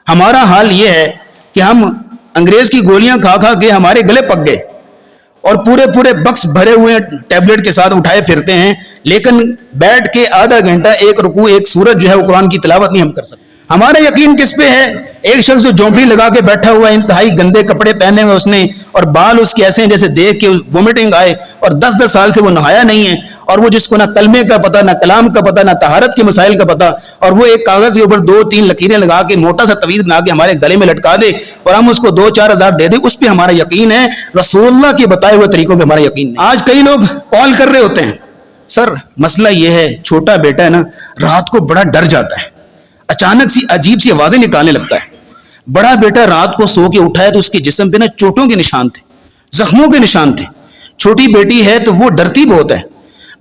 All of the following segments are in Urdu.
ہمارا حال یہ ہے کہ ہم انگریز کی گولیاں کھا کھا کے ہمارے گلے پک گئے اور پورے بکس بھرے ہوئے ٹیبلٹ کے ساتھ اٹھائے پھرتے ہیں، لیکن بیٹھ کے آدھا گھنٹہ ایک رکوع ایک سورت جو ہے وہ قرآن کی تلاوت نہیں ہم کر سکتے۔ ہمارا یقین کس پہ ہے؟ ایک شخص جو جھونپڑی لگا کے بیٹھا ہوا ہے، انتہائی گندے کپڑے پہنے ہوئے اس نے، اور بال اس کے ایسے ہیں جیسے دیکھ کے وومٹنگ آئے، اور 10 سال سے وہ نہایا نہیں ہے، اور وہ جس کو نہ کلمے کا پتہ، نہ کلام کا پتہ، نہ طہارت کے مسائل کا پتہ، اور وہ ایک کاغذ کے اوپر 2-3 لکیریں لگا کے موٹا سا تعویذ بنا کے ہمارے گلے میں لٹکا دے اور ہم اس کو 2-4 ہزار دے دیں، اس پہ ہمارا یقین ہے۔ رسول اللہ کے بتائے ہوئے طریقوں پہ ہمارا یقین نہیں۔ آج کئی لوگ کال کر رہے ہوتے ہیں، سر مسئلہ یہ ہے، چھوٹا بیٹا ہے نا، رات کو بڑا ڈر جاتا ہے، اچانک سی عجیب سی آوازیں نکالنے لگتا ہے۔ بڑا بیٹا رات کو سو کے اٹھا ہے تو اس کے جسم پہ نا چوٹوں کے نشان تھے، زخموں کے نشان تھے۔ چھوٹی بیٹی ہے تو وہ ڈرتی بہت ہے۔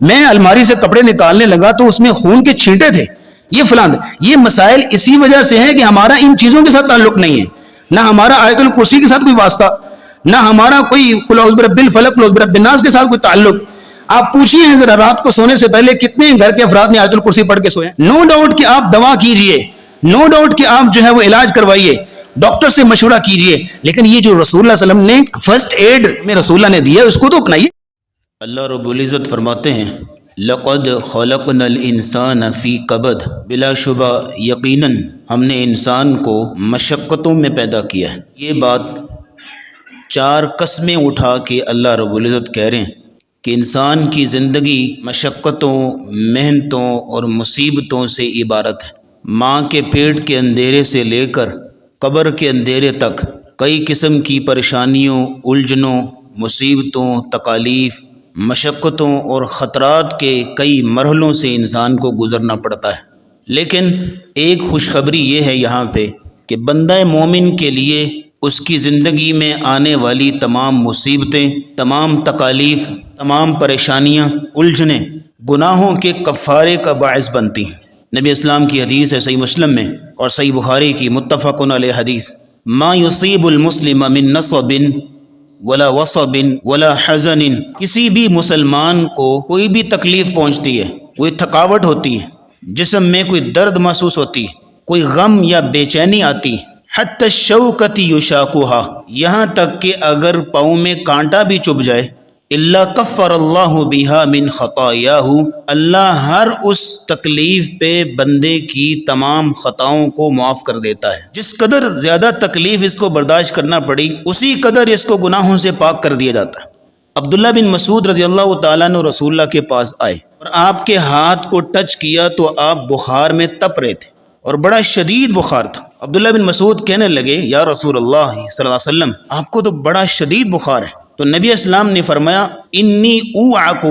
میں الماری سے کپڑے نکالنے لگا تو اس میں خون کے چھینٹے تھے، یہ فلاں۔ یہ مسائل اسی وجہ سے ہیں کہ ہمارا ان چیزوں کے ساتھ تعلق نہیں ہے، نہ ہمارا آیت الکرسی کے ساتھ کوئی واسطہ، نہ ہمارا کوئی قل اعوذ برب الفلق قل اعوذ برب الناس کے ساتھ کوئی تعلق۔ آپ پوچھیے ہیں ذرا، رات کو سونے سے پہلے کتنے گھر کے افراد نے آیت الکرسی پڑھ کے سوئے؟ نو ڈاؤٹ کہ آپ دوا کیجئے، نو ڈاؤٹ کہ آپ جو ہے وہ علاج کروائیے، ڈاکٹر سے مشورہ کیجئے، لیکن یہ جو رسول اللہ صلی اللہ علیہ وسلم نے فرسٹ ایڈ میں رسول اللہ نے دیا ہے اس کو تو اپنائیے۔ اللہ رب العزت فرماتے ہیں لَقَدْ خَلَقْنَا الْإِنسَانَ فِي قَبَدٍ، بلا شبہ یقیناً ہم نے انسان کو مشقتوں میں پیدا کیا ہے۔ یہ بات 4 قسمیں اٹھا کے اللہ رب العزت کہہ رہے ہیں کہ انسان کی زندگی مشقتوں، محنتوں اور مصیبتوں سے عبارت ہے۔ ماں کے پیٹ کے اندھیرے سے لے کر قبر کے اندھیرے تک کئی قسم کی پریشانیوں، الجھنوں، مصیبتوں، تکالیف، مشقتوں اور خطرات کے کئی مرحلوں سے انسان کو گزرنا پڑتا ہے۔ لیکن ایک خوشخبری یہ ہے یہاں پہ کہ بندہ مومن کے لیے اس کی زندگی میں آنے والی تمام مصیبتیں، تمام تکالیف، تمام پریشانیاں، الجھنیں گناہوں کے کفارے کا باعث بنتی ہیں۔ نبی اسلام کی حدیث ہے صحیح مسلم میں اور صحیح بخاری کی متفق علیہ حدیث، ما یصیب المسلم من نصب ولا وصب ولا حزن، کسی بھی مسلمان کو کوئی بھی تکلیف پہنچتی ہے، کوئی تھکاوٹ ہوتی ہے، جسم میں کوئی درد محسوس ہوتی ہے، کوئی غم یا بے چینی آتی ہے، حتی الشوکۃ یشاکھها، یہاں تک کہ اگر پاؤں میں کانٹا بھی چبھ جائے، الا کفر اللہ بہا من خطایاہ، اللہ ہر اس تکلیف پہ بندے کی تمام خطاؤں کو معاف کر دیتا ہے۔ جس قدر زیادہ تکلیف اس کو برداشت کرنا پڑی اسی قدر اس کو گناہوں سے پاک کر دیا جاتا ہے۔ عبداللہ بن مسعود رضی اللہ تعالیٰ عنہ رسول اللہ کے پاس آئے اور آپ کے ہاتھ کو ٹچ کیا تو آپ بخار میں تپ رہے تھے اور بڑا شدید بخار تھا۔ عبداللہ بن مسعود کہنے لگے یا رسول اللہ صلی اللہ علیہ وسلم، آپ کو تو بڑا شدید بخار ہے۔ تو نبی اسلام نے فرمایا انی اوعک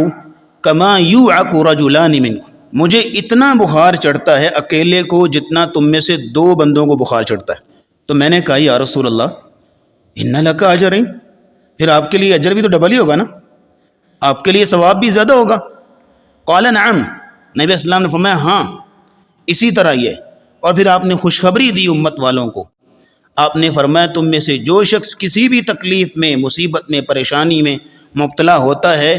کما یوعک رجلان منکم، مجھے اتنا بخار چڑھتا ہے اکیلے کو جتنا تم میں سے 2 بندوں کو بخار چڑھتا ہے۔ تو میں نے کہا یا رسول اللہ ان لک اجرین، پھر آپ کے لیے اجر بھی تو ڈبل ہی ہوگا نا، آپ کے لیے ثواب بھی زیادہ ہوگا۔ قال نعم، نبی اسلام نے فرمایا ہاں اسی طرح یہ، اور پھر آپ نے خوشخبری دی امت والوں کو۔ آپ نے فرمایا تم میں سے جو شخص کسی بھی تکلیف میں، مصیبت میں، پریشانی میں مبتلا ہوتا ہے،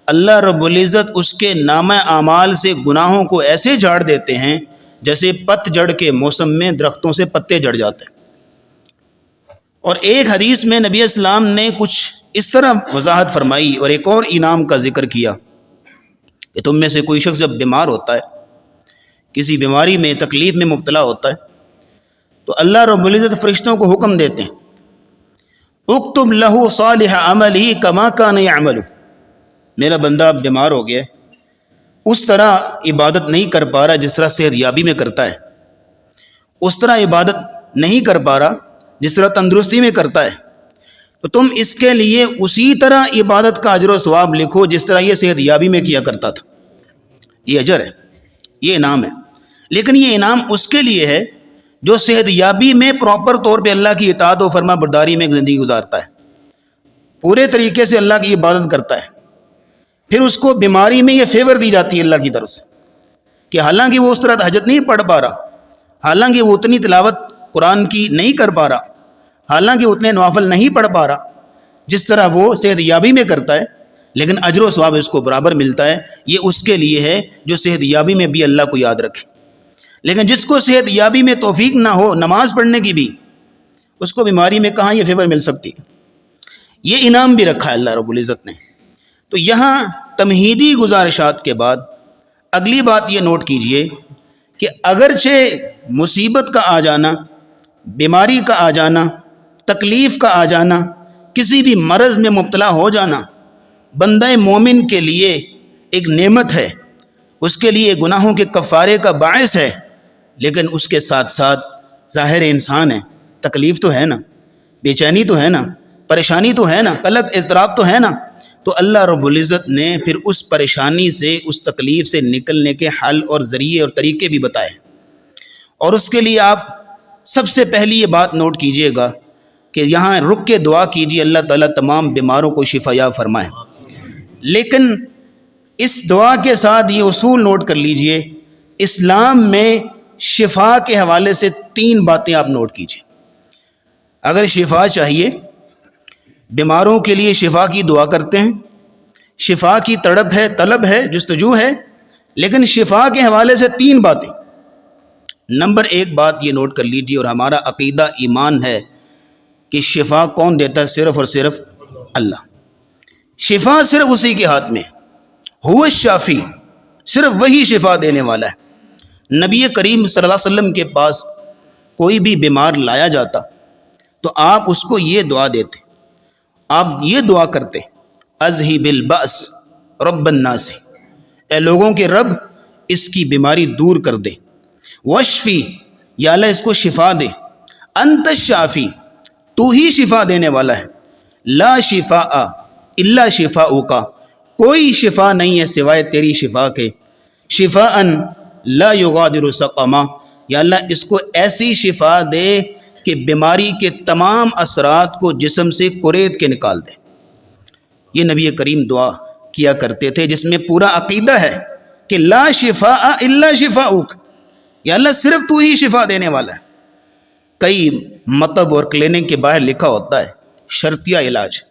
اللہ رب العزت اس کے نامہ اعمال سے گناہوں کو ایسے جھاڑ دیتے ہیں جیسے پت جھڑ کے موسم میں درختوں سے پتے جھڑ جاتے ہیں۔ اور ایک حدیث میں نبی اسلام نے کچھ اس طرح وضاحت فرمائی اور ایک اور انعام کا ذکر کیا کہ تم میں سے کوئی شخص جب بیمار ہوتا ہے، کسی بیماری میں، تکلیف میں مبتلا ہوتا ہے، تو اللہ رب العزت فرشتوں کو حکم دیتے ہیں اکتب لہ صالح عملہ کما کان یعمل، میرا بندہ اب بیمار ہو گیا ہے، اس طرح عبادت نہیں کر پا رہا جس طرح صحت یابی میں کرتا ہے، اس طرح عبادت نہیں کر پا رہا جس طرح تندرستی میں کرتا ہے، تو تم اس کے لیے اسی طرح عبادت کا اجر و ثواب لکھو جس طرح یہ صحت یابی میں کیا کرتا تھا۔ یہ اجر ہے، یہ انعام ہے، لیکن یہ انعام اس کے لیے ہے جو صحت یابی میں پراپر طور پہ اللہ کی اطاعت و فرما برداری میں زندگی گزارتا ہے، پورے طریقے سے اللہ کی عبادت کرتا ہے، پھر اس کو بیماری میں یہ فیور دی جاتی ہے اللہ کی طرف سے کہ حالانکہ وہ اس طرح تہجد نہیں پڑھ پا رہا، حالانکہ وہ اتنی تلاوت قرآن کی نہیں کر پا رہا، حالانکہ اتنے نوافل نہیں پڑھ پا رہا جس طرح وہ صحت یابی میں کرتا ہے، لیکن اجر و ثواب اس کو برابر ملتا ہے۔ یہ اس کے لیے ہے جو صحت یابی میں بھی اللہ کو یاد رکھے، لیکن جس کو صحت یابی میں توفیق نہ ہو نماز پڑھنے کی بھی، اس کو بیماری میں کہاں یہ فیور مل سکتی؟ یہ انعام بھی رکھا ہے اللہ رب العزت نے۔ تو یہاں تمہیدی گزارشات کے بعد اگلی بات یہ نوٹ کیجئے کہ اگرچہ مصیبت کا آ جانا، بیماری کا آ جانا، تکلیف کا آ جانا، کسی بھی مرض میں مبتلا ہو جانا بندہ مومن کے لیے ایک نعمت ہے، اس کے لیے گناہوں کے کفارے کا باعث ہے، لیکن اس کے ساتھ ساتھ ظاہر انسان ہے، تکلیف تو ہے نا، بے چینی تو ہے نا، پریشانی تو ہے نا، قلق اضطراب تو ہے نا۔ تو اللہ رب العزت نے پھر اس پریشانی سے، اس تکلیف سے نکلنے کے حل اور ذریعے اور طریقے بھی بتائے، اور اس کے لیے آپ سب سے پہلی یہ بات نوٹ کیجئے گا کہ یہاں رک کے دعا کیجئے اللہ تعالیٰ تمام بیماروں کو شفا یاب فرمائے۔ لیکن اس دعا کے ساتھ یہ اصول نوٹ کر لیجئے، اسلام میں شفا کے حوالے سے 3 باتیں آپ نوٹ کیجئے۔ اگر شفا چاہیے، بیماروں کے لیے شفا کی دعا کرتے ہیں، شفا کی طلب ہے، جستجو ہے، لیکن شفا کے حوالے سے 3 باتیں۔ نمبر 1 بات یہ نوٹ کر لیجیے، اور ہمارا عقیدہ ایمان ہے کہ شفا کون دیتا ہے؟ صرف اور صرف اللہ۔ شفا صرف اسی کے ہاتھ میں، هو الشافی، صرف وہی شفا دینے والا ہے۔ نبی کریم صلی اللہ علیہ وسلم کے پاس کوئی بھی بیمار لایا جاتا تو آپ اس کو یہ دعا دیتے، آپ یہ دعا کرتے، اذہب البأس رب الناس، اے لوگوں کے رب اس کی بیماری دور کر دے، واشفی، یا اللہ اس کو شفا دے، انت الشافی، تو ہی شفا دینے والا ہے، لا شفاء الا شفاؤک، کوئی شفا نہیں ہے سوائے تیری شفا کے، شفاء لا یغادر سقما، یا اللہ اس کو ایسی شفا دے کہ بیماری کے تمام اثرات کو جسم سے کریت کے نکال دے۔ یہ نبی کریم دعا کیا کرتے تھے، جس میں پورا عقیدہ ہے کہ لا شفاء الا شفاؤک، یا اللہ صرف تو ہی شفا دینے والا ہے۔ کئی مطب اور کلینک کے باہر لکھا ہوتا ہے شرطیہ علاج۔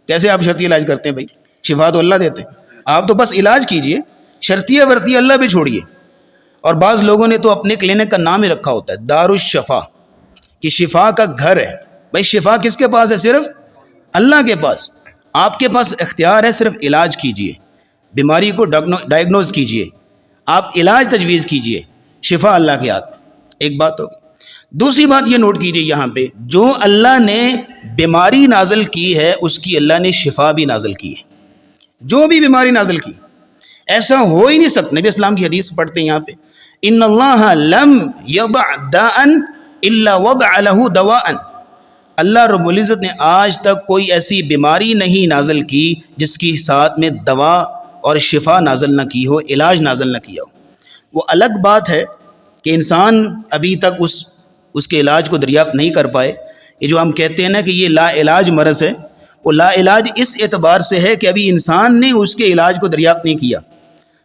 کیسے آپ شرطیہ علاج کرتے ہیں بھائی؟ شفا تو اللہ دیتے ہیں، آپ تو بس علاج کیجئے، شرطیہ ورطیہ اللہ پہ چھوڑیے۔ اور بعض لوگوں نے تو اپنے کلینک کا نام ہی رکھا ہوتا ہے دار الشفا، کہ شفا کا گھر ہے۔ بھائی شفا کس کے پاس ہے؟ صرف اللہ کے پاس۔ آپ کے پاس اختیار ہے، صرف علاج کیجئے، بیماری کو ڈائگنوز کیجئے، آپ علاج تجویز کیجئے، شفا اللہ کے ہاتھ۔ ایک بات ہوگی۔ دوسری بات یہ نوٹ کیجئے یہاں پہ، جو اللہ نے بیماری نازل کی ہے اس کی اللہ نے شفا بھی نازل کی ہے۔ جو بھی بیماری نازل کی، ایسا ہو ہی نہیں سکتا۔ نبی اسلام کی حدیث پڑھتے ہیں یہاں پہ، ان اللہ لم یضع داء الا وضع له دواء، اللہ رب العزت نے آج تک کوئی ایسی بیماری نہیں نازل کی جس کی ساتھ میں دوا اور شفا نازل نہ کی ہو، علاج نازل نہ کیا ہو۔ وہ الگ بات ہے کہ انسان ابھی تک اس کے علاج کو دریافت نہیں کر پائے۔ یہ جو ہم کہتے ہیں نا کہ یہ لا علاج مرض ہے، وہ لا علاج اس اعتبار سے ہے کہ ابھی انسان نے اس کے علاج کو دریافت نہیں کیا،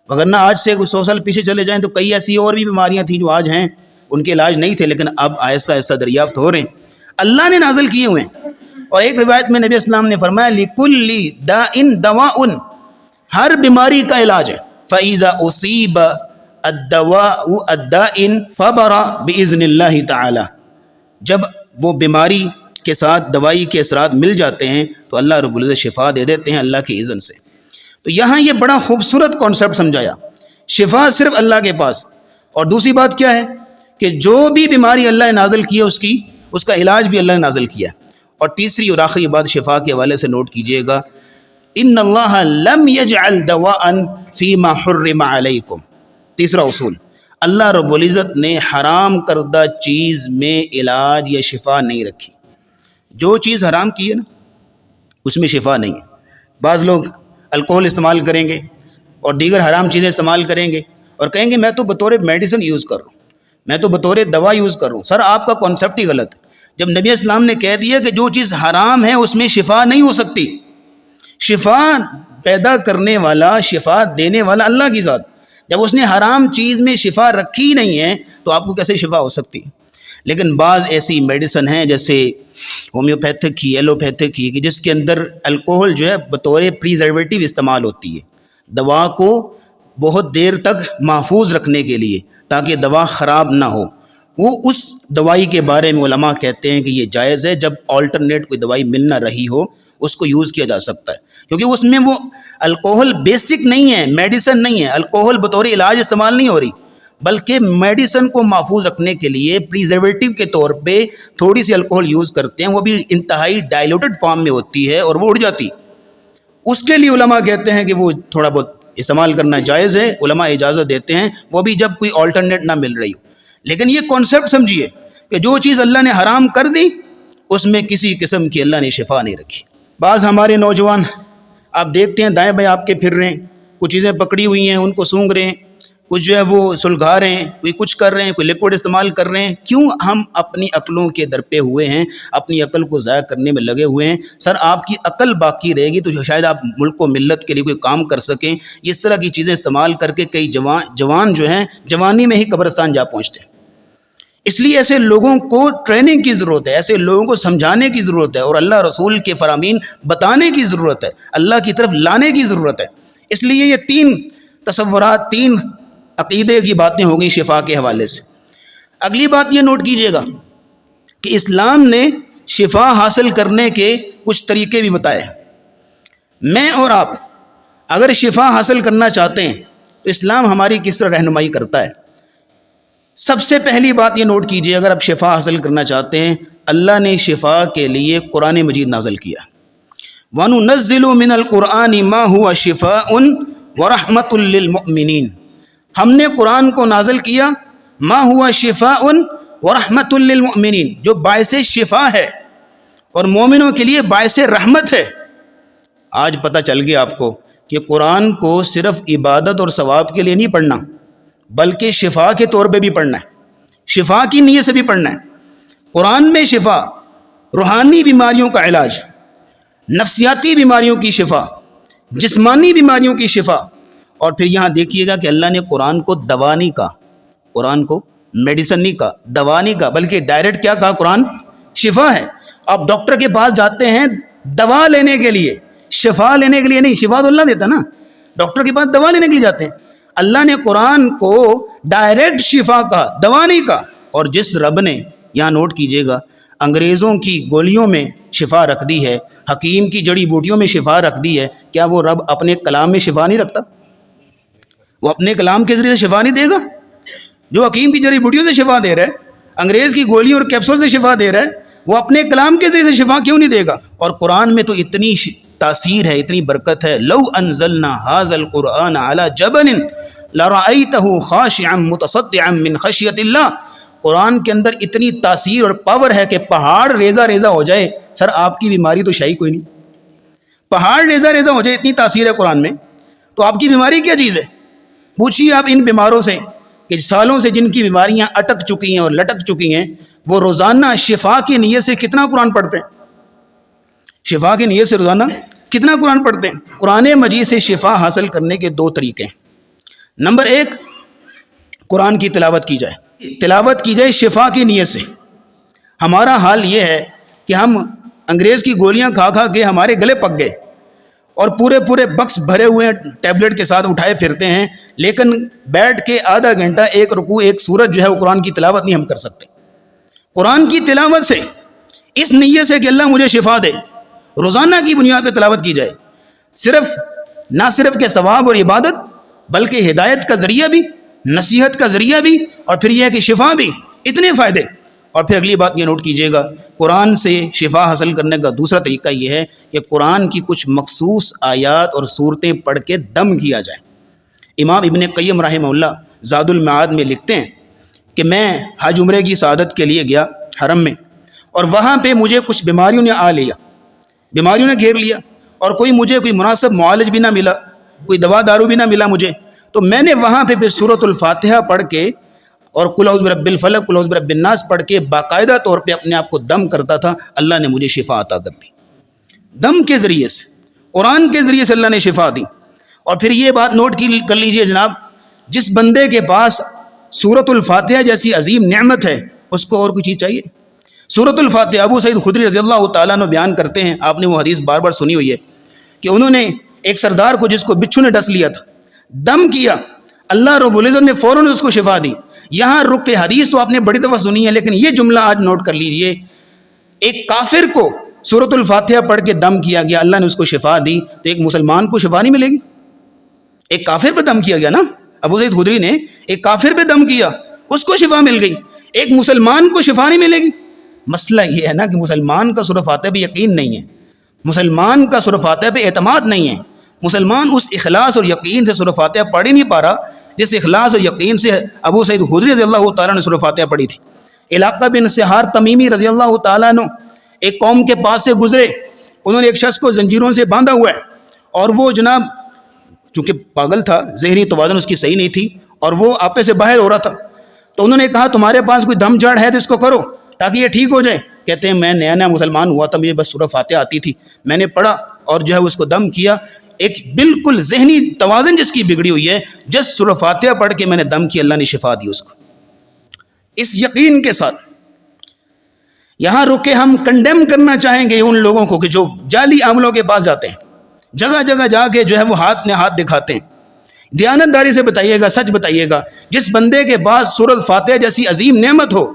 وگرنہ آج سے 100 سال پیچھے چلے جائیں تو کئی ایسی اور بھی بیماریاں تھیں جو آج ہیں، ان کے علاج نہیں تھے، لیکن اب آہستہ آہستہ دریافت ہو رہے ہیں، اللہ نے نازل کیے ہوئے ہیں۔ اور ایک روایت میں نبی اسلام نے فرمایا لِكُلِّ دَاءٍ دَوَاءٌ، ہر بیماری کا علاج ہے۔ فَإِذَا أُصِيبَ الدَّوَاءُ الدَّائِن فَبَرَ بِإِذْنِ اللَّهِ تَعَالَى، جب وہ بیماری کے ساتھ دوائی کے اثرات مل جاتے ہیں تو اللہ رب العزت شفا دے دیتے ہیں اللہ کی اذن سے۔ تو یہاں یہ بڑا خوبصورت کانسیپٹ سمجھایا، شفا صرف اللہ کے پاس۔ اور دوسری بات کیا ہے کہ جو بھی بیماری اللہ نے نازل کی ہے اس کا علاج بھی اللہ نے نازل کیا ہے۔ اور تیسری اور آخری بات شفا کے حوالے سے نوٹ کیجئے گا، ان اللہ لم یجعل دواء فیما حرم علیکم، تیسرا اصول، اللہ رب العزت نے حرام کردہ چیز میں علاج یا شفا نہیں رکھی۔ جو چیز حرام کی ہے نا اس میں شفا نہیں ہے۔ بعض لوگ الکوہل استعمال کریں گے اور دیگر حرام چیزیں استعمال کریں گے اور کہیں گے میں تو بطور میڈیسن یوز کر رہا ہوں، میں تو بطور دوا یوز کر رہا ہوں۔ سر آپ کا کانسیپٹ ہی غلط ہے۔ جب نبی اسلام نے کہہ دیا کہ جو چیز حرام ہے اس میں شفا نہیں ہو سکتی، شفا پیدا کرنے والا، شفا دینے والا اللہ کی ذات، جب اس نے حرام چیز میں شفا رکھی نہیں ہے تو آپ کو کیسے شفا ہو سکتی؟ لیکن بعض ایسی میڈیسن ہیں جیسے ہومیوپیتھک کی، ایلوپیتھک کی، کہ جس کے اندر الکوہل جو ہے بطور پریزرویٹو استعمال ہوتی ہے، دوا کو بہت دیر تک محفوظ رکھنے کے لیے تاکہ دوا خراب نہ ہو، وہ اس دوائی کے بارے میں علماء کہتے ہیں کہ یہ جائز ہے جب آلٹرنیٹ کوئی دوائی مل نہ رہی ہو اس کو یوز کیا جا سکتا ہے، کیونکہ اس میں وہ الکوہل بیسک نہیں ہے، میڈیسن نہیں ہے، الکوہل بطور علاج استعمال نہیں ہو رہی، بلکہ میڈیسن کو محفوظ رکھنے کے لیے پریزرویٹو کے طور پہ تھوڑی سی الکوہل یوز کرتے ہیں، وہ بھی انتہائی ڈائلوٹڈ فارم میں ہوتی ہے اور وہ اڑ جاتی، اس کے لیے علماء کہتے ہیں کہ وہ تھوڑا بہت استعمال کرنا جائز ہے، علماء اجازت دیتے ہیں، وہ بھی جب کوئی آلٹرنیٹ نہ مل رہی ہو۔ لیکن یہ کانسیپٹ سمجھیے کہ جو چیز اللہ نے حرام کر دی اس میں کسی قسم کی اللہ نے شفا نہیں رکھی۔ بعض ہمارے نوجوان آپ دیکھتے ہیں دائیں بائیں آپ کے پھر رہے ہیں، کچھ چیزیں پکڑی ہوئی ہیں ان کو سونگھ رہے ہیں، کچھ جو ہے وہ سلگھا رہے ہیں، کوئی کچھ کر رہے ہیں، کوئی لیکوڈ استعمال کر رہے ہیں۔ کیوں ہم اپنی عقلوں کے درپے ہوئے ہیں، اپنی عقل کو ضائع کرنے میں لگے ہوئے ہیں؟ سر آپ کی عقل باقی رہے گی تو شاید آپ ملک و ملت کے لیے کوئی کام کر سکیں۔ اس طرح کی چیزیں استعمال کر کے کئی جوان جو ہیں جوانی میں ہی قبرستان جا پہنچتے ہیں۔ اس لیے ایسے لوگوں کو ٹریننگ کی ضرورت ہے، ایسے لوگوں کو سمجھانے کی ضرورت ہے اور اللہ رسول کے فرامین بتانے کی ضرورت ہے، اللہ کی طرف لانے کی ضرورت ہے۔ اس لیے یہ 3 تصورات، 3 عقیدے کی باتیں ہو گئی شفا کے حوالے سے۔ اگلی بات یہ نوٹ کیجئے گا کہ اسلام نے شفا حاصل کرنے کے کچھ طریقے بھی بتائے۔ میں اور آپ اگر شفا حاصل کرنا چاہتے ہیں تو اسلام ہماری کس طرح رہنمائی کرتا ہے؟ سب سے پہلی بات یہ نوٹ کیجئے، اگر آپ شفا حاصل کرنا چاہتے ہیں، اللہ نے شفا کے لیے قرآن مجید نازل کیا۔ وَنُنَزِّلُ مِنَ الْقُرْآنِ مَا هُوَ شِفَاءٌ وَرَحْمَةٌ لِّلْمُؤْمِنِينَ، ہم نے قرآن کو نازل کیا ما ہوا شفاء ورحمۃ للمؤمنین، جو باعث شفا ہے اور مومنوں کے لیے باعث رحمت ہے۔ آج پتہ چل گیا آپ کو کہ قرآن کو صرف عبادت اور ثواب کے لیے نہیں پڑھنا بلکہ شفا کے طور پہ بھی پڑھنا ہے، شفا کی نیت سے بھی پڑھنا ہے۔ قرآن میں شفا، روحانی بیماریوں کا علاج، نفسیاتی بیماریوں کی شفا، جسمانی بیماریوں کی شفا، اور پھر یہاں دیکھیے گا کہ اللہ نے قرآن کو دوا نہیں کہا، قرآن کو میڈیسن نہیں کہا، دوا نہیں کہا، بلکہ ڈائریکٹ کیا کہا؟ قرآن شفا ہے۔ آپ ڈاکٹر کے پاس جاتے ہیں دوا لینے کے لیے، شفا لینے کے لیے نہیں، شفا تو اللہ دیتا نا، ڈاکٹر کے پاس دوا لینے کے لیے جاتے ہیں۔ اللہ نے قرآن کو ڈائریکٹ شفا کہا، دوا نہیں کہا۔ اور جس رب نے، یہاں نوٹ کیجئے گا، انگریزوں کی گولیوں میں شفا رکھ دی ہے، حکیم کی جڑی بوٹیوں میں شفا رکھ دی ہے، کیا وہ رب اپنے کلام میں شفا نہیں رکھتا؟ وہ اپنے کلام کے ذریعے سے شفا نہیں دے گا؟ جو حکیم کی جڑی بوٹیوں سے شفا دے رہا ہے، انگریز کی گولیوں اور کیپسول سے شفا دے رہا ہے، وہ اپنے کلام کے ذریعے سے شفا کیوں نہیں دے گا؟ اور قرآن میں تو اتنی تاثیر ہے، اتنی برکت ہے، لو انزلنا هذا القرآن على جبل لرأيته خاشعا متصدعا من خشیۃ اللہ۔ قرآن کے اندر اتنی تاثیر اور پاور ہے کہ پہاڑ ریزہ ریزہ ہو جائے۔ سر آپ کی بیماری تو شاہی کوئی نہیں، پہاڑ ریزہ ریزہ ہو جائے، اتنی تاثیر ہے قرآن میں، تو آپ کی بیماری کیا چیز ہے؟ پوچھیے آپ ان بیماروں سے کہ سالوں سے جن کی بیماریاں اٹک چکی ہیں اور لٹک چکی ہیں، وہ روزانہ شفا کی نیت سے کتنا قرآن پڑھتے ہیں؟ شفا کی نیت سے روزانہ کتنا قرآن پڑھتے ہیں؟ قرآن مجید سے شفا حاصل کرنے کے 2 طریقے ہیں۔ نمبر 1، قرآن کی تلاوت کی جائے، تلاوت کی جائے شفا کی نیت سے۔ ہمارا حال یہ ہے کہ ہم انگریز کی گولیاں کھا کھا کے ہمارے گلے پک گئے اور پورے بکس بھرے ہوئے ٹیبلٹ کے ساتھ اٹھائے پھرتے ہیں، لیکن بیٹھ کے آدھا گھنٹہ ایک رکوع ایک سورت جو ہے وہ قرآن کی تلاوت نہیں ہم کر سکتے۔ قرآن کی تلاوت سے، اس نیت سے کہ اللہ مجھے شفا دے، روزانہ کی بنیاد پہ تلاوت کی جائے، نہ صرف کہ ثواب اور عبادت بلکہ ہدایت کا ذریعہ بھی، نصیحت کا ذریعہ بھی، اور پھر یہ ہے کہ شفا بھی، اتنے فائدے۔ اور پھر اگلی بات یہ نوٹ کیجئے گا، قرآن سے شفا حاصل کرنے کا دوسرا طریقہ یہ ہے کہ قرآن کی کچھ مخصوص آیات اور صورتیں پڑھ کے دم کیا جائے۔ امام ابن قیم رحمہ اللہ زاد المعاد میں لکھتے ہیں کہ میں حج عمرے کی سعادت کے لیے گیا حرم میں، اور وہاں پہ مجھے کچھ بیماریوں نے آ لیا، بیماریوں نے گھیر لیا، اور مجھے کوئی مناسب معالج بھی نہ ملا، کوئی دوا دارو بھی نہ ملا مجھے، تو میں نے وہاں پہ پھر سورۃ الفاتحہ پڑھ کے اور قل اعوذ برب الفلق قل اعوذ برب الناس پڑھ کے باقاعدہ طور پہ اپنے آپ کو دم کرتا تھا۔ اللہ نے مجھے شفا عطا کر دی، دم کے ذریعے سے، قرآن کے ذریعے سے اللہ نے شفا دی۔ اور پھر یہ بات نوٹ کر لیجئے جناب، جس بندے کے پاس سورۃ الفاتحہ جیسی عظیم نعمت ہے، اس کو اور کوئی چیز چاہیے؟ سورۃ الفاتحہ، ابو سعید خدری رضی اللہ تعالیٰ عنہ بیان کرتے ہیں، آپ نے وہ حدیث بار بار سنی ہوئی ہے، کہ انہوں نے ایک سردار کو، جس کو بچھو نے ڈس لیا تھا، دم کیا, اللہ رب العزت نے فوراً اس کو شفا دی. یہاں رک کے حدیث تو آپ نے بڑی دفعہ سنی ہے, لیکن یہ جملہ آج نوٹ کر لیجئے, ایک کافر کو سورۃ الفاتحہ پڑھ کے دم کیا گیا, اللہ نے اس کو شفا دی, تو ایک مسلمان کو شفا نہیں ملے گی؟ ایک کافر پہ دم کیا گیا نا, ابو سعید خدری نے ایک کافر پہ دم کیا, اس کو شفا مل گئی, ایک مسلمان کو شفا نہیں ملے گی؟ مسئلہ یہ ہے نا کہ مسلمان کا سورۃ فاتحہ پہ یقین نہیں ہے, مسلمان کا سورۃ فاتحہ پہ اعتماد نہیں ہے, مسلمان اس اخلاص اور یقین سے سورۃ فاتحہ پڑھ ہی نہیں پا رہا جس اخلاص اور یقین سے ابو سعید خدری رضی اللہ تعالیٰ نے سورۃ فاتحہ پڑھی تھی. علاقہ بن سہار تمیمی رضی اللہ تعالیٰ عنہ ایک قوم کے پاس سے گزرے, انہوں نے ایک شخص کو زنجیروں سے باندھا ہوا ہے, اور وہ جناب چونکہ پاگل تھا, ذہنی توازن اس کی صحیح نہیں تھی, اور وہ آپے سے باہر ہو رہا تھا. تو انہوں نے کہا تمہارے پاس کوئی دم جھاڑ ہے تو اس کو کرو تاکہ یہ ٹھیک ہو جائے. کہتے ہیں میں نیا نیا مسلمان ہوا تھا, مجھے بس سورۃ فاتحہ آتی تھی, میں نے پڑھا اور جو ہے اس کو دم کیا. ایک بالکل ذہنی توازن جس کی بگڑی ہوئی ہے, جس سورۃ فاتحہ پڑھ کے میں نے دم کیا, اللہ نے شفا دی اس کو, اس یقین کے ساتھ. یہاں رک کے ہم کنڈیم کرنا چاہیں گے ان لوگوں کو کہ جو جعلی عاملوں کے پاس جاتے ہیں, جگہ جگہ جا کے جو ہے وہ ہاتھ دکھاتے ہیں. دیانتداری سے بتائیے گا, سچ بتائیے گا, جس بندے کے پاس سورۃ فاتحہ جیسی عظیم نعمت ہو,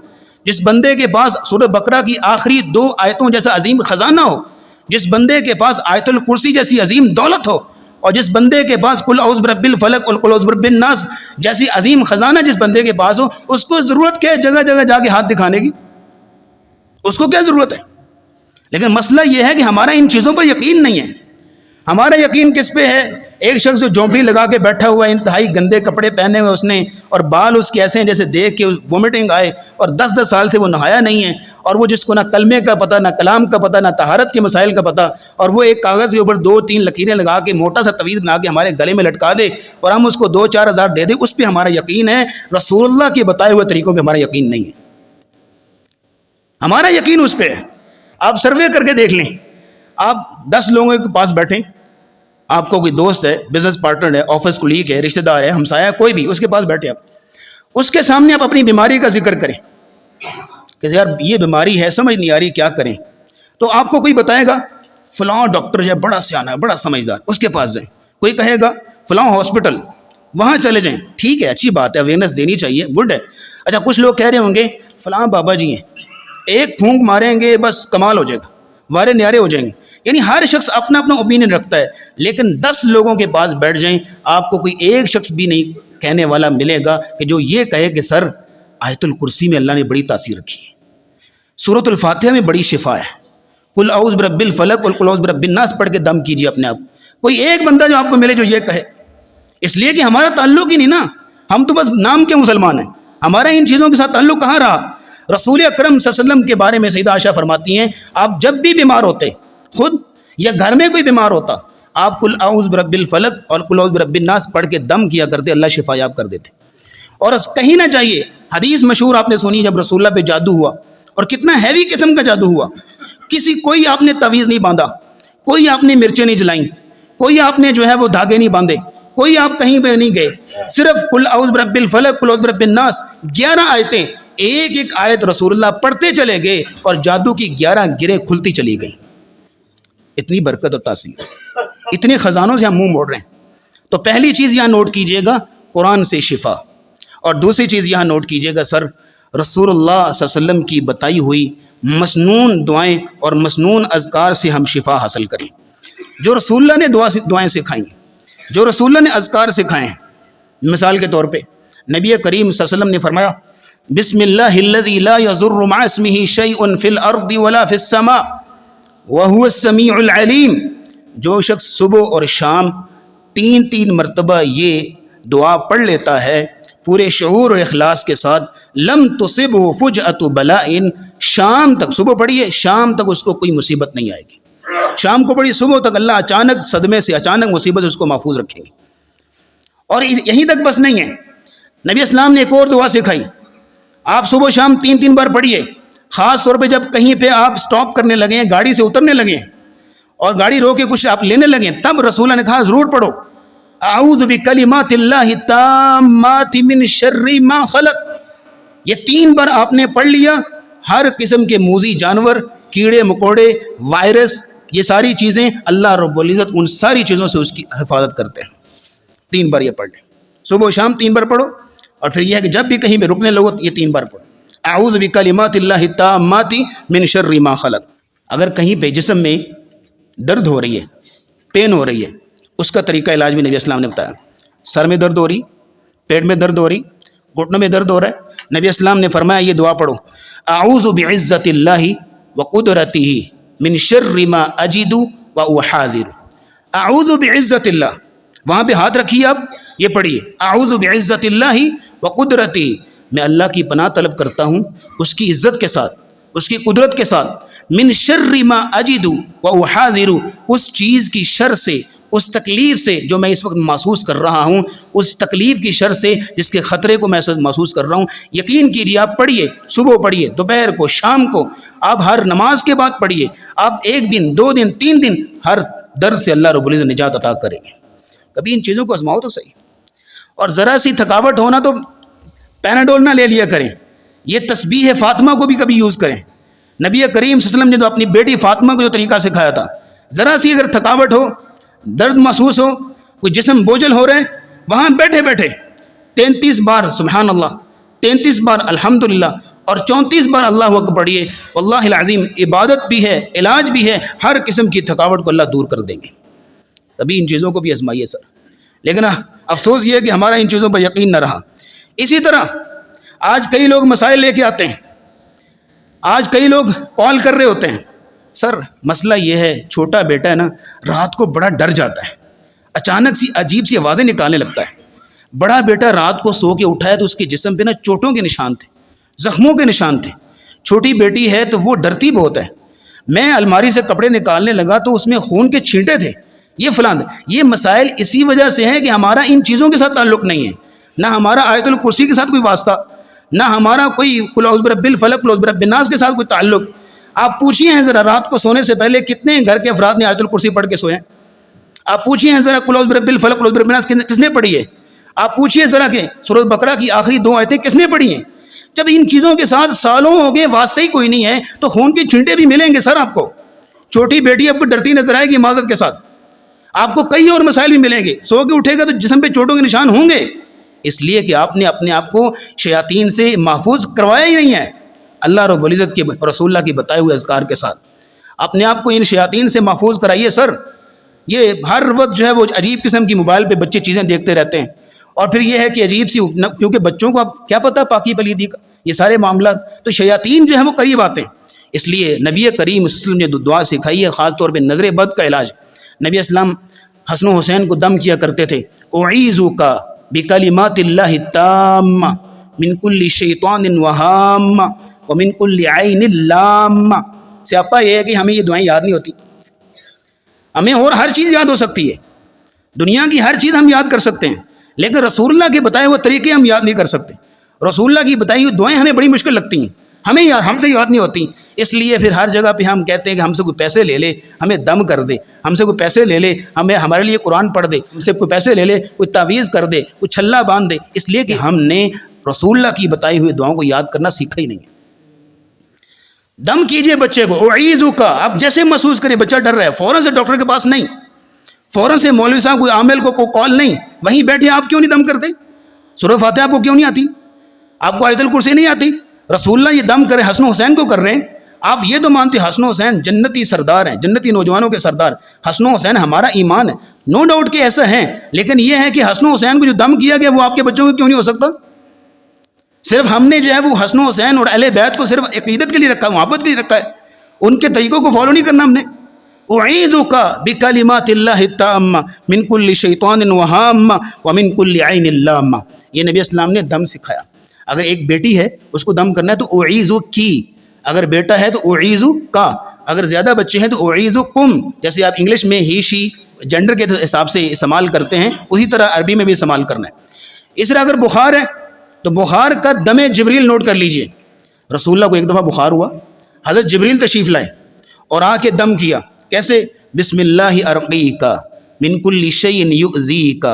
جس بندے کے پاس سورۃ بقرہ کی آخری 2 آیتوں جیسا عظیم خزانہ ہو, جس بندے کے پاس آیت الکرسی جیسی عظیم دولت ہو, اور جس بندے کے پاس قل اعوذ برب الفلق اور قل اعوذ برب الناس جیسی عظیم خزانہ جس بندے کے پاس ہو, اس کو ضرورت کیا ہے جگہ جگہ جا کے ہاتھ دکھانے کی؟ اس کو کیا ضرورت ہے؟ لیکن مسئلہ یہ ہے کہ ہمارا ان چیزوں پر یقین نہیں ہے. ہمارا یقین کس پہ ہے؟ ایک شخص جو جھونپڑی لگا کے بیٹھا ہوا ہے, انتہائی گندے کپڑے پہنے ہوئے اس نے, اور بال اس کے ایسے ہیں جیسے دیکھ کے وومٹنگ آئے, اور 10 سال سے وہ نہایا نہیں ہے, اور وہ جس کو نہ کلمے کا پتہ, نہ کلام کا پتہ, نہ طہارت کے مسائل کا پتہ, اور وہ ایک کاغذ کے اوپر 2-3 لکیریں لگا کے موٹا سا تویز بنا کے ہمارے گلے میں لٹکا دے, اور ہم اس کو 2-4 ہزار دے دیں, اس پہ ہمارا یقین ہے. رسول اللہ کے بتائے ہوئے طریقوں پہ ہمارا یقین نہیں ہے. ہمارا یقین اس پہ ہے. آپ سروے کر کے دیکھ لیں, آپ 10 لوگوں کے پاس بیٹھیں, آپ کو کوئی دوست ہے, بزنس پارٹنر ہے, آفس کولیگ ہے, رشتہ دار ہے, ہمسایہ ہے, کوئی بھی, اس کے پاس بیٹھے آپ, اس کے سامنے آپ اپنی بیماری کا ذکر کریں کہ یار یہ بیماری ہے, سمجھ نہیں آ رہی کیا کریں. تو آپ کو کوئی بتائے گا فلاں ڈاکٹر ہے, بڑا سیانا ہے, بڑا سمجھدار, اس کے پاس جائیں. کوئی کہے گا فلاں ہاسپٹل, وہاں چلے جائیں. ٹھیک ہے, اچھی بات ہے, اویئرنیس دینی چاہیے, گڈ ہے. اچھا, کچھ لوگ کہہ رہے ہوں گے فلاں بابا جی ہیں, ایک پھونک ماریں گے بس کمال ہو جائے گا, وارے نیارے ہو جائیں گے. یعنی ہر شخص اپنا اپنا اوپینین رکھتا ہے, لیکن 10 لوگوں کے پاس بیٹھ جائیں, آپ کو کوئی ایک شخص بھی نہیں کہنے والا ملے گا کہ جو یہ کہے کہ سر آیت الکرسی میں اللہ نے بڑی تاثیر رکھی ہے, سورۃ الفاتحہ میں بڑی شفا ہے, قل اعوذ برب الفلق اور قل اعوذ برب الناس پڑھ کے دم کیجیے اپنے آپ. کوئی ایک بندہ جو آپ کو ملے جو یہ کہے, اس لیے کہ ہمارا تعلق ہی نہیں نا, ہم تو بس نام کے مسلمان ہیں, ہمارا ان چیزوں کے ساتھ تعلق کہاں رہا. رسول اکرم صلی اللہ علیہ وسلم کے بارے میں سیدہ عائشہ فرماتی ہیں, آپ جب بھی بیمار ہوتے, خود یا گھر میں کوئی بیمار ہوتا, آپ قل اعوذ برب الفلق اور قل اعوذ برب الناس پڑھ کے دم کیا کرتے, اللہ شفا یاب کر دیتے. اور کہیں نہ چاہیے, حدیث مشہور آپ نے سنی جب رسول اللہ پہ جادو ہوا, اور کتنا ہیوی قسم کا جادو ہوا, کوئی آپ نے تعویذ نہیں باندھا, کوئی آپ نے مرچیں نہیں جلائیں, کوئی آپ نے جو ہے وہ دھاگے نہیں باندھے, کوئی آپ کہیں پہ نہیں گئے, صرف قل اعوذ برب الفلق قل اعوذ برب الناس 11 آیتیں, ایک ایک آیت رسول اللہ پڑھتے چلے گئے, اور جادو کی 11 گریں کھلتی چلی گئیں. اتنی برکت اور تاثیر, اتنے خزانوں سے ہم منہ موڑ رہے ہیں. تو پہلی چیز یہاں نوٹ کیجئے گا, قرآن سے شفا. اور دوسری چیز یہاں نوٹ کیجئے گا, سر رسول اللہ صلی اللہ علیہ وسلم کی بتائی ہوئی مسنون دعائیں اور مسنون اذکار سے ہم شفا حاصل کریں. جو رسول اللہ نے دعائیں سکھائیں, جو رسول اللہ نے اذکار سکھائیں, مثال کے طور پہ نبی کریم صلی اللہ علیہ وسلم نے فرمایا بسم اللہ الذی لا یضر مع اسمہ شیء فی الارض ولا فی السماء وَهُوَ السَّمِيعُ الْعَلِيمُ. جو شخص صبح اور شام 3 مرتبہ یہ دعا پڑھ لیتا ہے پورے شعور اور اخلاص کے ساتھ, لم تصبه فجأة بلاء, شام تک, صبح پڑھیے, شام تک اس کو کوئی مصیبت نہیں آئے گی. شام کو پڑھیے, صبح تک اللہ اچانک صدمے سے, اچانک مصیبت اس کو محفوظ رکھیں گے. اور یہیں تک بس نہیں ہے, نبی اسلام نے ایک اور دعا سکھائی, آپ صبح شام 3 بار پڑھیے. خاص طور پہ جب کہیں پہ آپ سٹاپ کرنے لگے ہیں, گاڑی سے اترنے لگے ہیں, اور گاڑی رو کے کچھ آپ لینے لگے, تب رسول اللہ نے کہا ضرور پڑھو اعوذ بکلمات اللہ التامات من شر ما خلق. یہ 3 بار آپ نے پڑھ لیا, ہر قسم کے موذی جانور, کیڑے مکوڑے, وائرس, یہ ساری چیزیں اللہ رب العزت ان ساری چیزوں سے اس کی حفاظت کرتے ہیں. 3 بار یہ پڑھ لیں، صبح و شام 3 بار پڑھو، اور پھر یہ ہے کہ جب بھی کہیں پہ رکنے لگو یہ 3 بار پڑھو، اعوذ بکلمات اللہ التامات من شر ما خلق۔ اگر کہیں پہ جسم میں درد ہو رہی ہے، پین ہو رہی ہے، اس کا طریقہ علاج بھی نبی اسلام نے بتایا۔ سر میں درد ہو رہی، پیٹ میں درد ہو رہی، گھٹنوں میں درد ہو رہا ہے، نبی اسلام نے فرمایا یہ دعا پڑھو، اعوذ بعزت اللہ وقدرتہ من شر ما اجد واحاذر۔ اعوذ بعزت اللہ، وہاں پہ ہاتھ رکھیے آپ، یہ پڑھیے، اعوذ بعزت اللہ وقدرتہ، میں اللہ کی پناہ طلب کرتا ہوں اس کی عزت کے ساتھ، اس کی قدرت کے ساتھ، من شر ما اجد واحاذر، اس چیز کی شر سے، اس تکلیف سے جو میں اس وقت محسوس کر رہا ہوں، اس تکلیف کی شر سے جس کے خطرے کو میں محسوس کر رہا ہوں۔ یقین کیجیے آپ پڑھیے، صبح پڑھیے، دوپہر کو، شام کو، آپ ہر نماز کے بعد پڑھیے، آپ 1 دن 2 دن 3 دن ہر درد سے اللہ رب العزت نجات عطا کریں گے۔ کبھی ان چیزوں کو آزماؤ تو صحیح، اور ذرا سی تھکاوٹ ہونا تو پیناڈول نہ لے لیا کریں، یہ تسبیح فاطمہ کو بھی کبھی یوز کریں۔ نبی کریم صلی اللہ علیہ وسلم نے تو اپنی بیٹی فاطمہ کو جو طریقہ سکھایا تھا، ذرا سی اگر تھکاوٹ ہو، درد محسوس ہو، کوئی جسم بوجھل ہو رہا ہے، وہاں بیٹھے بیٹھے 33 بار سبحان اللہ، 33 بار الحمدللہ، اور 34 بار اللہ اکبر پڑھیے، واللہ العظیم عبادت بھی ہے، علاج بھی ہے، ہر قسم کی تھکاوٹ کو اللہ دور کر دیں گے۔ کبھی ان چیزوں کو بھی آزمائیے سر، لیکن افسوس یہ ہے کہ ہمارا ان چیزوں پر یقین نہ رہا۔ اسی طرح آج کئی لوگ مسائل لے کے آتے ہیں، آج کئی لوگ کال کر رہے ہوتے ہیں، سر مسئلہ یہ ہے، چھوٹا بیٹا ہے نا، رات کو بڑا ڈر جاتا ہے، اچانک سی عجیب سی آوازیں نکالنے لگتا ہے۔ بڑا بیٹا رات کو سو کے اٹھا ہے تو اس کے جسم پہ نا چوٹوں کے نشان تھے، زخموں کے نشان تھے۔ چھوٹی بیٹی ہے تو وہ ڈرتی بہت ہے، میں الماری سے کپڑے نکالنے لگا تو اس میں خون کے چھینٹے تھے، یہ فلاں۔ یہ مسائل اسی وجہ سے ہیں کہ ہمارا ان چیزوں کے ساتھ تعلق نہیں ہے، نہ ہمارا آیت الکرسی کے ساتھ کوئی واسطہ، نہ ہمارا کوئی قل اعوذ برب الفلق قل اعوذ برب الناس کے ساتھ کوئی تعلق۔ آپ پوچھیے ہیں ذرا رات کو سونے سے پہلے کتنے گھر کے افراد نے آیت الکرسی پڑھ کے سوئے ہیں؟ آپ پوچھیے ہیں ذرا قل اعوذ برب الفلق قل اعوذ برب الناس کس نے پڑھی ہے؟ آپ پوچھیے ذرا کہ سورۃ بقرہ کی آخری 2 آیتیں کس نے پڑھی ہیں؟ جب ان چیزوں کے ساتھ سالوں ہو گئے واسطہ ہی کوئی نہیں ہے تو خون کے چھینٹے بھی ملیں گے سر آپ کو۔ چھوٹی بیٹی آپ کو ڈرتی نظر آئے گی معذرت کے ساتھ، آپ کو کئی اور مسائل بھی ملیں گے، سو کے اٹھے گا تو جسم پہ چوٹوں کے نشان ہوں گے، اس لیے کہ آپ نے اپنے آپ کو شیاطین سے محفوظ کروایا ہی نہیں ہے اللہ رب العزت کے رسول اللہ کی بتائے ہوئے اذکار کے ساتھ۔ اپنے آپ کو ان شیاطین سے محفوظ کرائیے سر۔ یہ ہر وقت جو ہے وہ عجیب قسم کی موبائل پہ بچے چیزیں دیکھتے رہتے ہیں، اور پھر یہ ہے کہ عجیب سی، کیونکہ بچوں کو اب کیا پتہ پاکی پلیدی کا یہ سارے معاملات، تو شیاطین جو ہیں وہ قریب آتے ہیں۔ اس لیے نبی کریم صلی اللہ علیہ وسلم نے دعا سکھائی ہے، خاص طور پہ نظر بد کا علاج۔ نبی اسلام حسن و حسین کو دم کیا کرتے تھے، اعیذک بکلمات اللہ التامہ من کل شیطان وہامہ ومن کل عین لامہ۔ سیاپا یہ ہے کہ ہمیں یہ دعائیں یاد نہیں ہوتی، ہمیں اور ہر چیز یاد ہو سکتی ہے، دنیا کی ہر چیز ہم یاد کر سکتے ہیں، لیکن رسول اللہ کے بتائے ہوئے طریقے ہم یاد نہیں کر سکتے۔ رسول اللہ کی بتائی ہوئی دعائیں ہمیں بڑی مشکل لگتی ہیں، ہم سے یاد نہیں ہوتی۔ اس لیے پھر ہر جگہ پہ ہم کہتے ہیں کہ ہم سے کوئی پیسے لے لے، ہمیں دم کر دے، ہم سے کوئی پیسے لے لے، ہمارے لیے قرآن پڑھ دے، ہم سے کوئی پیسے لے لے، کوئی تعویذ کر دے، کوئی چھلا باندھ دے، اس لیے کہ ہم نے رسول اللہ کی بتائی ہوئی دعاؤں کو یاد کرنا سیکھا ہی نہیں ہے۔ دم کیجئے بچے کو، اعیذک، آپ جیسے محسوس کریں بچہ ڈر رہا ہے، فوراً سے ڈاکٹر کے پاس نہیں، فوراً سے مولوی صاحب کوئی عامل کو کال نہیں، وہیں بیٹھے آپ کیوں نہیں دم کرتے؟ سورہ فاتحہ آپ کو کیوں نہیں آتی؟ آپ کو آیت الکرسی نہیں آتی؟ رسول اللہ یہ دم کرے حسن حسین کو کر رہے ہیں، آپ یہ تو مانتے حسن حسین جنتی سردار ہیں، جنتی نوجوانوں کے سردار، حسن حسین ہمارا ایمان ہے، نو ڈاؤٹ کہ ایسا ہیں، لیکن یہ ہے کہ حسن حسین کو جو دم کیا گیا وہ آپ کے بچوں کو کیوں نہیں ہو سکتا؟ صرف ہم نے جو ہے وہ حسن حسین اور اہل بیت کو صرف عقیدت کے لیے رکھا ہے، محبت کے لیے رکھا ہے، ان کے طریقوں کو فالو نہیں کرنا ہم نے۔ اعیذک بکلمات اللہ التامہ من کل شیطان وہامہ ومن کل عین لامہ، یہ نبی اسلام نے دم سکھایا۔ اگر ایک بیٹی ہے اس کو دم کرنا ہے تو اعیذک کی، اگر بیٹا ہے تو اعیذک کا، اگر زیادہ بچے ہیں تو اعیذکم، جیسے آپ انگلش میں ہی شی جینڈر کے حساب سے استعمال کرتے ہیں اسی طرح عربی میں بھی استعمال کرنا ہے۔ اس طرح اگر بخار ہے تو بخار کا دم جبریل نوٹ کر لیجئے، رسول اللہ کو ایک دفعہ بخار ہوا، حضرت جبریل تشریف لائے اور آ کے دم کیا، کیسے؟ بسم اللہ ارقیک من کل شیء یؤذیک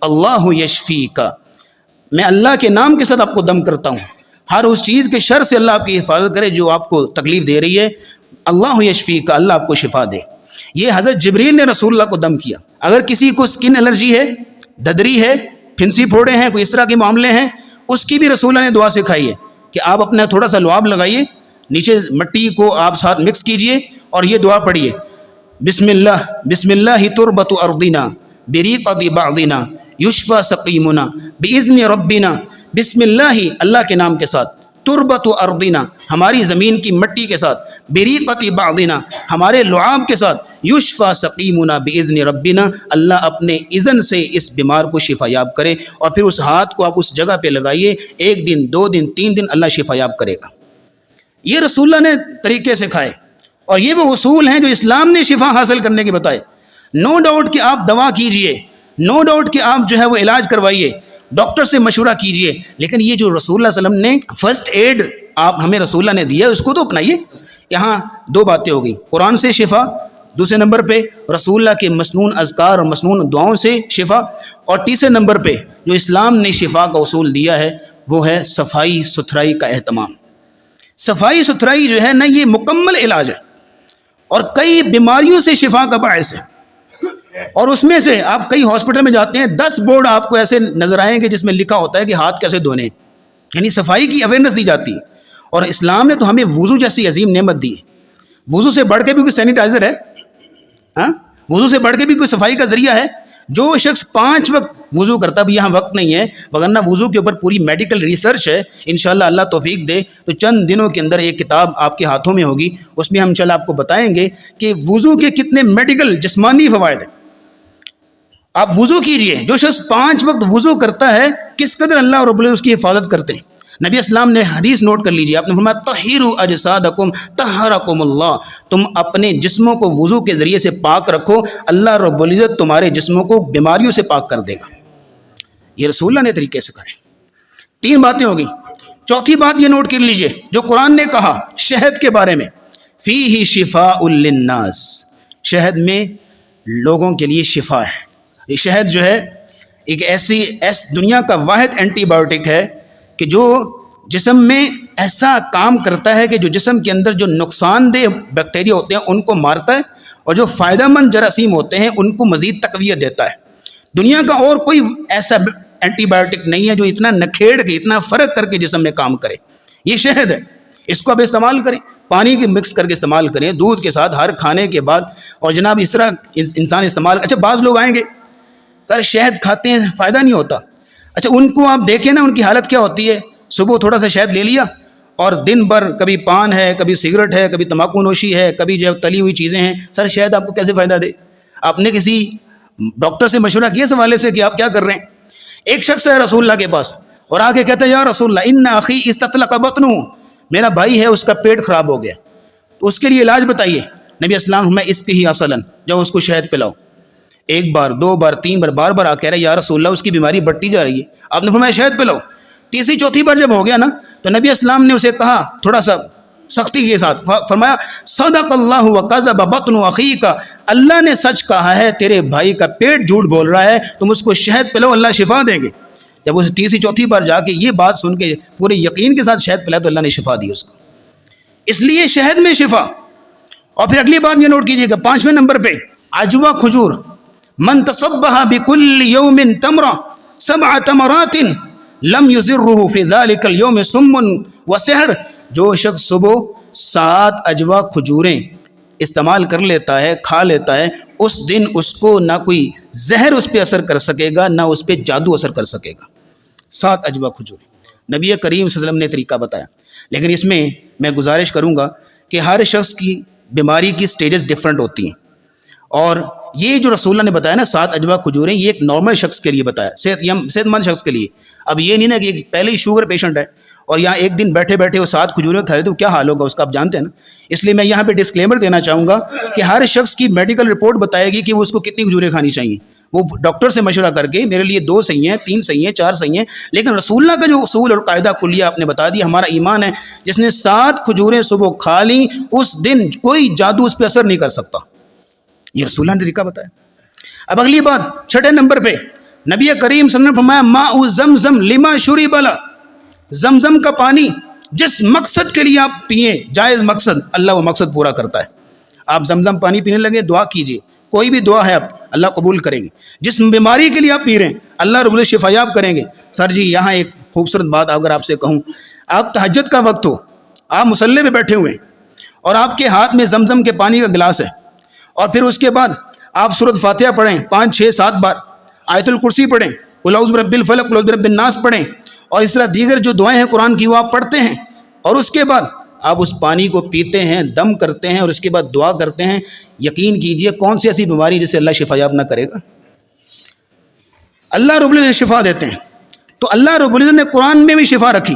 اللہ یشفیک، میں اللہ کے نام کے ساتھ آپ کو دم کرتا ہوں، ہر اس چیز کے شر سے اللہ آپ کی حفاظت کرے جو آپ کو تکلیف دے رہی ہے، اللہ یشفیک، اللہ آپ کو شفا دے۔ یہ حضرت جبریل نے رسول اللہ کو دم کیا۔ اگر کسی کو سکن الرجی ہے، ددری ہے، پھنسی پھوڑے ہیں، کوئی اس طرح کے معاملے ہیں، اس کی بھی رسول اللہ نے دعا سکھائی ہے کہ آپ اپنا تھوڑا سا لعاب لگائیے، نیچے مٹی کو آپ ساتھ مکس کیجئے اور یہ دعا پڑھیے، بسم اللہ تربت ارضنا بریقت بعضنا یشفى سقیمنا باذن ربنا، بسم اللہ کے نام کے ساتھ، تربت ارضنا ہماری زمین کی مٹی کے ساتھ، بریقت بعضنا ہمارے لعاب کے ساتھ، یشفى سقیمنا باذن ربنا اللہ اپنے اذن سے اس بیمار کو شفا یاب کرے، اور پھر اس ہاتھ کو آپ اس جگہ پہ لگائیے، 1 دن 2 دن 3 دن اللہ شفا یاب کرے گا۔ یہ رسول اللہ نے طریقے سکھائے، اور یہ وہ اصول ہیں جو اسلام نے شفا حاصل کرنے کے بتائے۔ نو ڈاؤٹ کہ آپ دوا کیجئے، نو ڈاؤٹ کہ آپ جو ہے وہ علاج کروائیے، ڈاکٹر سے مشورہ کیجئے، لیکن یہ جو رسول اللہ صلی اللہ علیہ وسلم نے فرسٹ ایڈ آپ ہمیں رسول اللہ نے دیا اس کو تو اپنائیے۔ یہاں 2 باتیں ہو گئی، قرآن سے شفا، دوسرے نمبر پہ رسول اللہ کے مسنون اذکار اور مسنون دعاؤں سے شفا، اور تیسرے نمبر پہ جو اسلام نے شفا کا اصول دیا ہے وہ ہے صفائی ستھرائی کا اہتمام۔ صفائی ستھرائی جو ہے نا یہ مکمل علاج ہے، اور کئی بیماریوں سے شفا کا باعث ہے۔ اور اس میں سے آپ کئی ہاسپٹل میں جاتے ہیں، 10 بورڈ آپ کو ایسے نظر آئیں گے جس میں لکھا ہوتا ہے کہ ہاتھ کیسے دھونے، یعنی صفائی کی اویئرنیس دی جاتی ہے۔ اور اسلام نے تو ہمیں وضو جیسی عظیم نعمت دی ہے۔ وضو سے بڑھ کے بھی کوئی سینیٹائزر ہے؟ ہاں، وضو سے بڑھ کے بھی کوئی صفائی کا ذریعہ ہے؟ جو شخص 5 وقت وضو کرتا، اب یہاں وقت نہیں ہے وگرنہ وضو کے اوپر پوری میڈیکل ریسرچ ہے، انشاءاللہ اللہ توفیق دے تو چند دنوں کے اندر ایک کتاب آپ کے ہاتھوں میں ہوگی، اس میں ہم انشاءاللہ آپ کو بتائیں گے کہ وضو کے کتنے میڈیکل جسمانی فوائد ہیں۔ آپ وضو کیجئے، جو شخص 5 وقت وضو کرتا ہے کس قدر اللہ رب العزت اس کی حفاظت کرتے ہیں۔ نبی اسلام نے حدیث نوٹ کر لیجئے، آپ نے فرمایا طہروا اجسادکم طہرکم اللہ، تم اپنے جسموں کو وضو کے ذریعے سے پاک رکھو، اللہ رب العزت تمہارے جسموں کو بیماریوں سے پاک کر دے گا۔ یہ رسول اللہ نے طریقے سکھائے۔ 3 باتیں ہو گئی۔ چوتھی بات یہ نوٹ کر لیجئے جو قرآن نے کہا شہد کے بارے میں، فیہ شفاء للناس، شہد میں لوگوں کے لیے شفا ہے۔ یہ شہد جو ہے ایک ایسی دنیا کا واحد اینٹی بایوٹک ہے کہ جو جسم میں ایسا کام کرتا ہے کہ جو جسم کے اندر جو نقصان دہ بیکٹیریا ہوتے ہیں ان کو مارتا ہے، اور جو فائدہ مند جراثیم ہوتے ہیں ان کو مزید تقویت دیتا ہے۔ دنیا کا اور کوئی ایسا اینٹی بایوٹک نہیں ہے جو اتنا نکھیڑ کے اتنا فرق کر کے جسم میں کام کرے۔ یہ شہد ہے، اس کو آپ استعمال کریں، پانی کے مکس کر کے استعمال کریں، دودھ کے ساتھ ہر کھانے کے بعد، اور جناب اس طرح انسان استعمال۔ اچھا بعض لوگ آئیں گے سارے شہد کھاتے ہیں فائدہ نہیں ہوتا، اچھا ان کو آپ دیکھیں نا ان کی حالت کیا ہوتی ہے، صبح تھوڑا سا شہد لے لیا اور دن بھر کبھی پان ہے، کبھی سگریٹ ہے، کبھی تمباکو نوشی ہے، کبھی جو تلی ہوئی چیزیں ہیں، سر شہد آپ کو کیسے فائدہ دے؟ آپ نے کسی ڈاکٹر سے مشورہ کیا اس حوالے سے کہ آپ کیا کر رہے ہیں؟ ایک شخص ہے رسول اللہ کے پاس اور آ کے کہتا ہے یا رسول اللہ ان اخی استطلق بطنہ، میرا بھائی ہے اس کا پیٹ خراب ہو گیا، تو اس کے لیے علاج بتائیے۔ نبی اسلام میں اس کے ہی اصلاً جب اس کو شہد پلاؤ، 1 بار 2 بار 3 بار بار بار آ کہہ رہے یا رسول اللہ اس کی بیماری بڑھتی جا رہی ہے، آپ نے فرمایا شہد پلاؤ۔ تیسری چوتھی بار جب ہو گیا نا تو نبی اسلام نے اسے کہا تھوڑا سا سختی کے ساتھ، فرمایا صدق اللہ وکذب بطن اخیک، اللہ نے سچ کہا ہے تیرے بھائی کا پیٹ جھوٹ بول رہا ہے، تم اس کو شہد پلاؤ اللہ شفا دیں گے۔ جب اسے تیسری چوتھی بار جا کے یہ بات سن کے پورے یقین کے ساتھ شہد پلایا تو اللہ نے شفا دی اس کو۔ اس لیے شہد میں شفا۔ اور پھر اگلی بات یہ نوٹ کیجیے گا 5ویں نمبر پہ عجوہ کھجور، من تصبح بكل يوم تمرہ 7 تمرات لم يضره في ذلك اليوم سم وسحر، جو شخص صبح 7 عجوہ کھجوریں استعمال کر لیتا ہے، کھا لیتا ہے، اس دن اس کو نہ کوئی زہر اس پہ اثر کر سکے گا نہ اس پہ جادو اثر کر سکے گا۔ 7 عجوہ کھجوریں نبی کریم صلی اللہ علیہ وسلم نے طریقہ بتایا، لیکن اس میں گزارش کروں گا کہ ہر شخص کی بیماری کی سٹیجز ڈیفرنٹ ہوتی ہیں، اور یہ جو رسول اللہ نے بتایا نا 7 عجوہ کھجوریں، یہ ایک نارمل شخص کے لیے بتایا، صحت مند شخص کے لیے۔ اب یہ نہیں نا کہ پہلے ہی شوگر پیشنٹ ہے اور یہاں ایک دن بیٹھے بیٹھے وہ 7 کھجوریں کھا رہے تو کیا حال ہوگا اس کا، آپ جانتے ہیں نا۔ اس لیے میں یہاں پہ ڈسکلیمر دینا چاہوں گا کہ ہر شخص کی میڈیکل رپورٹ بتائے گی کہ وہ اس کو کتنی کھجوریں کھانی چاہیے، وہ ڈاکٹر سے مشورہ کر کے میرے لیے 2 صحیح ہیں، 3 صحیح ہیں، 4 صحیح ہیں، لیکن رسول اللہ کا جو اصول اور قاعدہ کلیہ آپ نے بتا دیا، ہمارا ایمان ہے جس نے 7 کھجوریں صبح کھا لیں اس دن کوئی جادو اس پہ اثر نہیں کر سکتا، یہ رسول اللہ نے طریقہ بتایا۔ اب اگلی بات 6 نمبر پہ نبی کریم صلی اللہ علیہ وسلم نے فرمایا ماء زمزم لما شرب له، زمزم کا پانی جس مقصد کے لیے آپ پئیں، جائز مقصد، اللہ وہ مقصد پورا کرتا ہے۔ آپ زمزم پانی پینے لگے، دعا کیجئے کوئی بھی دعا ہے اللہ قبول کریں گے. جس بیماری کے لیے آپ پی رہے ہیں اللہ رب العزت شفا یاب کریں گے. سر جی یہاں ایک خوبصورت بات اگر آپ سے کہوں، آپ تہجد کا وقت ہو، آپ مصلی پہ بیٹھے ہوئے ہیں اور آپ کے ہاتھ میں زمزم کے پانی کا گلاس ہے، اور پھر اس کے بعد آپ سورۃ فاتحہ پڑھیں 5 6 7 بار، آیت الکرسی پڑھیں، قل اعوذ برب الفلق قل اعوذ برب الناس پڑھیں، اور اس طرح دیگر جو دعائیں ہیں قرآن کی وہ آپ پڑھتے ہیں، اور اس کے بعد آپ اس پانی کو پیتے ہیں، دم کرتے ہیں، اور اس کے بعد دعا کرتے ہیں. یقین کیجئے کون سی ایسی بیماری جسے اللہ شفا یاب نہ کرے گا. اللہ رب العزت شفا دیتے ہیں. تو اللہ رب العزت نے قرآن میں بھی شفا رکھی،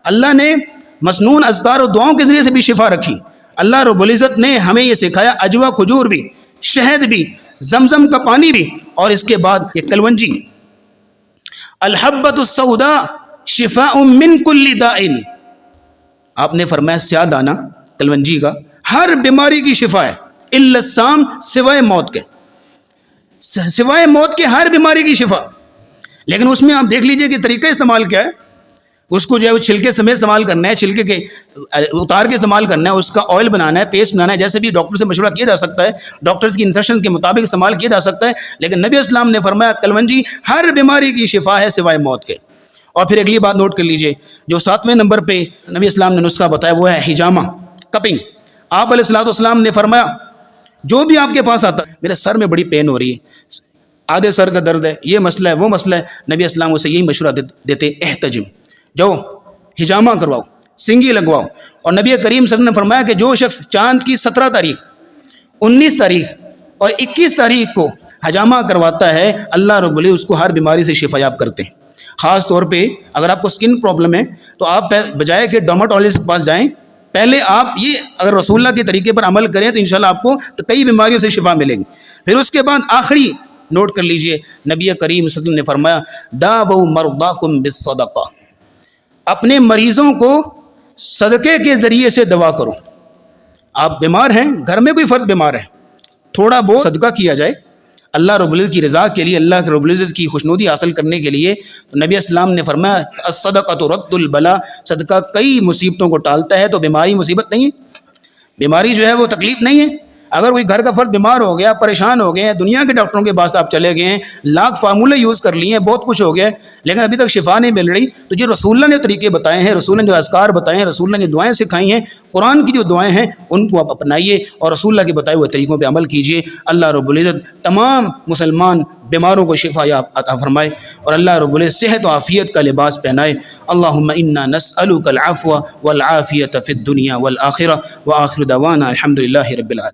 اللہ نے مسنون اذکار و دعاؤں کے ذریعے سے بھی شفا رکھی. اللہ رب العزت نے ہمیں یہ سکھایا اجوا کھجور بھی، شہد بھی، زمزم کا پانی بھی، اور اس کے بعد یہ کلونجی، الحبۃ السوداء شفاء من کل داء. آپ نے فرمایا سیاہ دانہ کلونجی کا ہر بیماری کی شفا ہے، الا السام سوائے موت کے، سوائے موت کے ہر بیماری کی شفا. لیکن اس میں آپ دیکھ لیجئے کہ طریقہ استعمال کیا ہے. اس کو جو ہے وہ چھلکے سمیت استعمال کرنا ہے، چھلکے کے اتار کے استعمال کرنا ہے، اس کا آئل بنانا ہے، پیسٹ بنانا ہے. جیسے بھی ڈاکٹر سے مشورہ کیا جا سکتا ہے، ڈاکٹرز کی انسٹرکشن کے مطابق استعمال کیا جا سکتا ہے، لیکن نبی اسلام نے فرمایا کلونجی ہر بیماری کی شفا ہے سوائے موت کے. اور پھر اگلی بات نوٹ کر لیجئے، جو 7ویں نمبر پہ نبی اسلام نے نسخہ بتایا وہ ہے حجامہ، کپنگ. آپ علیہ الصلوۃ والسلام نے فرمایا جو بھی آپ کے پاس آتا ہے میرے سر میں بڑی پین ہو رہی ہے، آدھے سر کا درد ہے، یہ مسئلہ ہے وہ مسئلہ ہے، نبی اسلام اسے یہی مشورہ دیتے احتجم، جاؤ حجامہ کرواؤ، سنگی لگواؤ. اور نبی کریم صلی اللہ علیہ وسلم نے فرمایا کہ جو شخص چاند کی 17 تاریخ 19 تاریخ اور 21 تاریخ کو حجامہ کرواتا ہے اللہ رب العزت اس کو ہر بیماری سے شفا یاب کرتے ہیں. خاص طور پہ اگر آپ کو سکن پرابلم ہے تو آپ بجائے کہ ڈرماٹولوجسٹ کے پاس جائیں، پہلے آپ یہ اگر رسول اللہ کے طریقے پر عمل کریں تو انشاءاللہ آپ کو کئی بیماریوں سے شفا ملے گی. پھر اس کے بعد آخری نوٹ کر لیجئے، نبی کریم صلی اللہ علیہ وسلم نے فرمایا داؤوا مرضاکم بالصدقہ، اپنے مریضوں کو صدقے کے ذریعے سے دوا کرو. آپ بیمار ہیں، گھر میں کوئی فرد بیمار ہے، تھوڑا بہت صدقہ کیا جائے اللہ رب العزت کی رضا کے لیے، اللہ کے رب العزت کی خوشنودی حاصل کرنے کے لیے. تو نبی اسلام نے فرمایا الصدقۃ رد البلا، صدقہ کئی مصیبتوں کو ٹالتا ہے. تو بیماری مصیبت نہیں ہے، بیماری جو ہے وہ تکلیف نہیں ہے. اگر کوئی گھر کا فرد بیمار ہو گیا، پریشان ہو گئے ہیں، دنیا کے ڈاکٹروں کے پاس آپ چلے گئے ہیں، لاکھ فارمولے یوز کر لیے ہیں، بہت کچھ ہو گیا ہے، لیکن ابھی تک شفا نہیں مل رہی، تو جو رسول اللہ نے طریقے بتائے ہیں، رسول اللہ نے جو اذکار بتائے ہیں، رسول اللہ نے دعائیں سکھائی ہیں، قرآن کی جو دعائیں ہیں ان کو آپ اپنائیے اور رسول اللہ کے بتائے ہوئے طریقوں پہ عمل کیجیے. اللہ رب العزت تمام مسلمان بیماروں کو شفا یاب عطا فرمائے اور اللہ رب العزت صحت و عافیت کا لباس پہنائے. اللہم انا نسألک العفو والعافیت فی الدنیا والآخرہ وآخر دعوانا الحمد للہ رب العالمین.